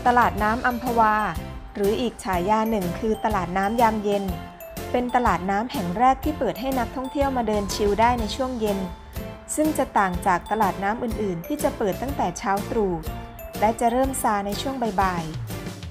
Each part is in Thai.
ตลาดน้ำอัมพวาหรืออีกฉายาหนึ่งคือตลาดน้ำยามเย็นเป็นตลาดน้ำแห่งแรกที่เปิดให้นักท่องเที่ยวมาเดินชิลได้ในช่วงเย็นซึ่งจะต่างจากตลาดน้ำอื่นๆที่จะเปิดตั้งแต่เช้าตรู่และจะเริ่มซาในช่วงบ่าย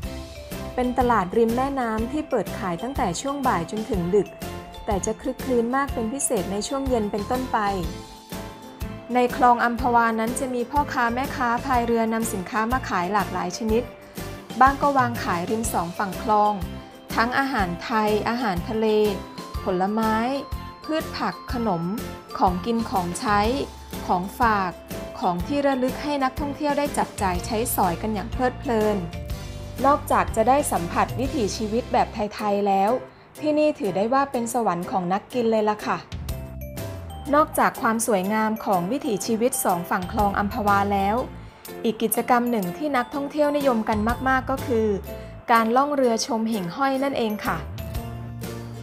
ๆเป็นตลาดริมแม่น้ำที่เปิดขายตั้งแต่ช่วงบ่ายจนถึงดึกแต่จะคลึกคลื้นมากเป็นพิเศษในช่วงเย็นเป็นต้นไปในคลองอัมพวานั้นจะมีพ่อค้าแม่ค้าพายเรือนำสินค้ามาขายหลากหลายชนิดบ้างก็วางขายริมสองฝั่งคลองทั้งอาหารไทยอาหารทะเลผลไม้พืชผักขนมของกินของใช้ของฝากของที่ระลึกให้นักท่องเที่ยวได้จับจ่ายใช้สอยกันอย่างเพลิดเพลินนอกจากจะได้สัมผัสวิถีชีวิตแบบไทยๆแล้วที่นี่ถือได้ว่าเป็นสวรรค์ของนักกินเลยล่ะค่ะนอกจากความสวยงามของวิถีชีวิตสองฝั่งคลองอัมพวาแล้วอีกกิจกรรมหนึ่งที่นักท่องเที่ยวนิยมกันมากๆก็คือการล่องเรือชมหิ่งห้อยนั่นเองค่ะ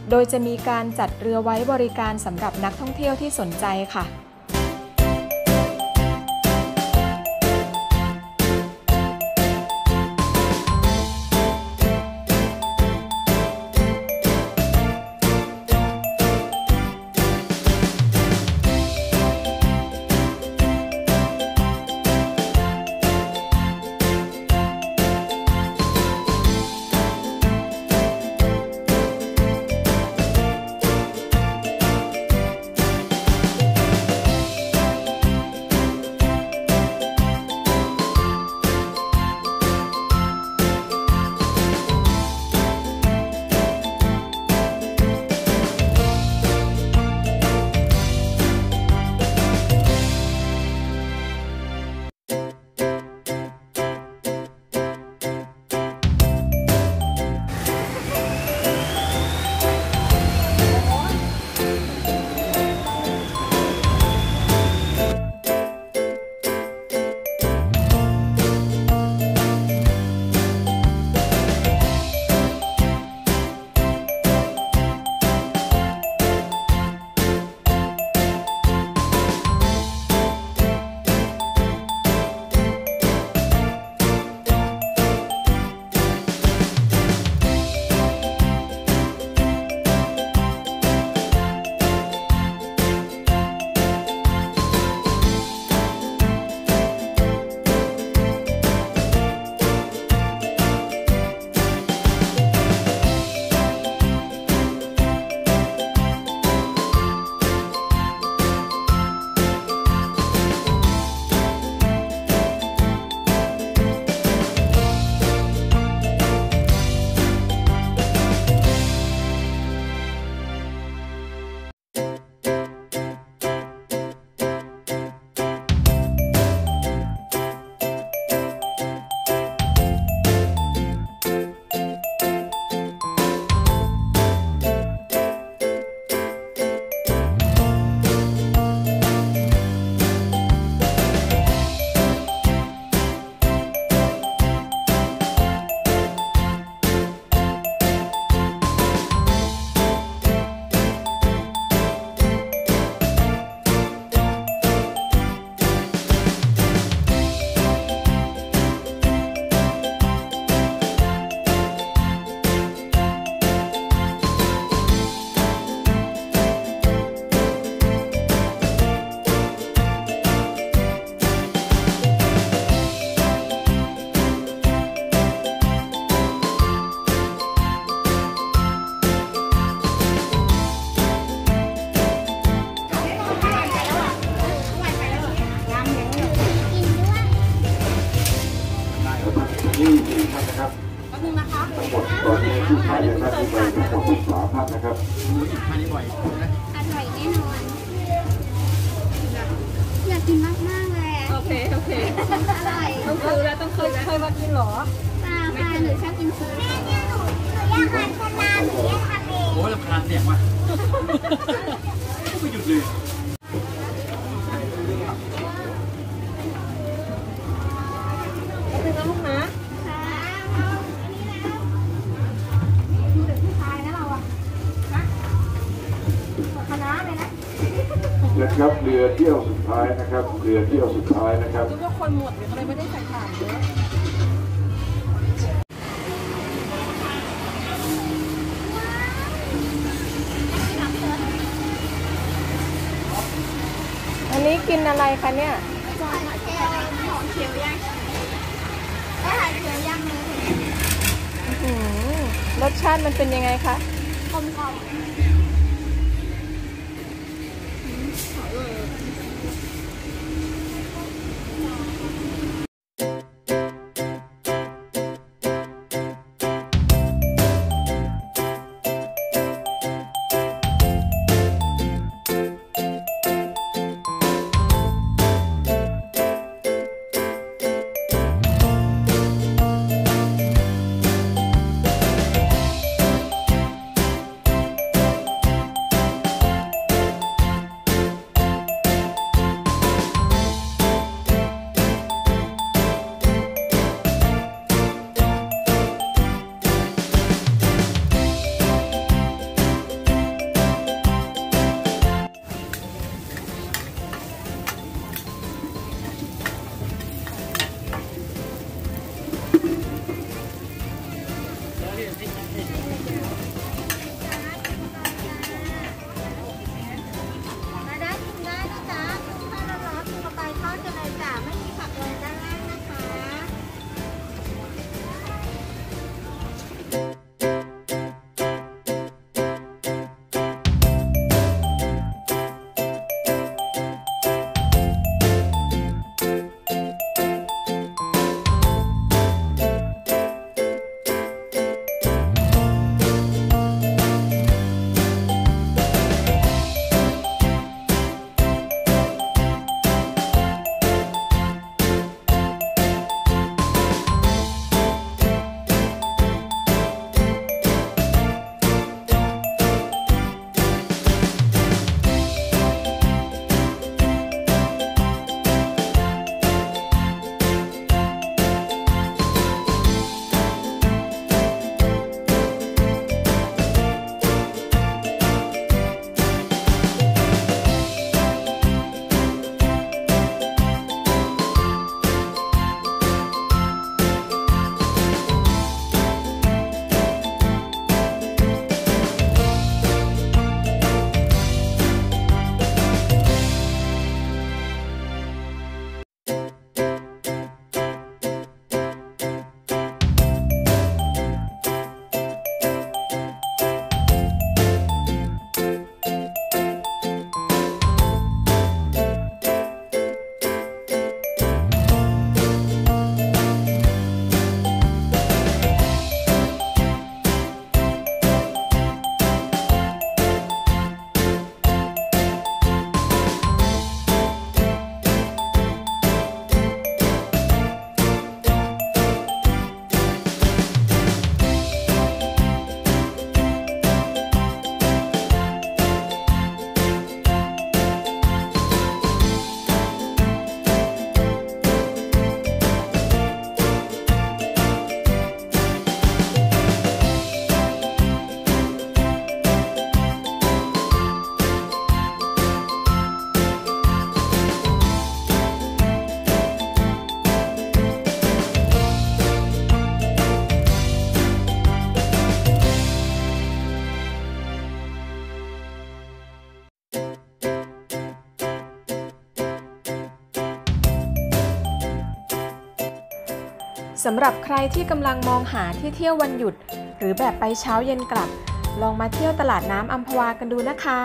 โดยจะมีการจัดเรือไว้บริการสำหรับนักท่องเที่ยวที่สนใจค่ะนี่4ท่านนะครับทั้งหมดตอนนี้ที่ขายนะครับที่ไปทั้งหมด13ท่านนะครับมานี่บ่อยนะอร่อยแน่นอนอยากกินมากๆเลยโอเคอร่อยต้องซื้อแล้วเคยมากินหรอค่ะหนูชอบกินชีสแม่เนี่ยหนูอยากทานคนนานหนูอยากทำเองโอ้ยรำคาญเสียงว่ะไม่หยุดเลยลูกนะดูเด็กผู้ชายนะเราอะนะคณะเลยนะนะครับเรือเที่ยวสุดท้ายนะครับเรือเที่ยวสุดท้ายนะครับทุกคนหมดเลยไม่ได้ใส่ถ่านเยอะ กินอะไรคะเนี่ยของเคียวย่างอาหารเคียวย่างเลยรสชาติมันเป็นยังไงคะกลมกล่อมสำหรับใครที่กำลังมองหาที่เที่ยววันหยุดหรือแบบไปเช้าเย็นกลับลองมาเที่ยวตลาดน้ำอัมพวากันดูนะคะ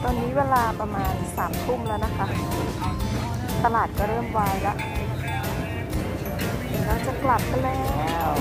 ตอนนี้เวลาประมาณ3 ทุ่มแล้วนะคะตลาดก็เริ่มวายแล้วเราจะกลับกันแล้ว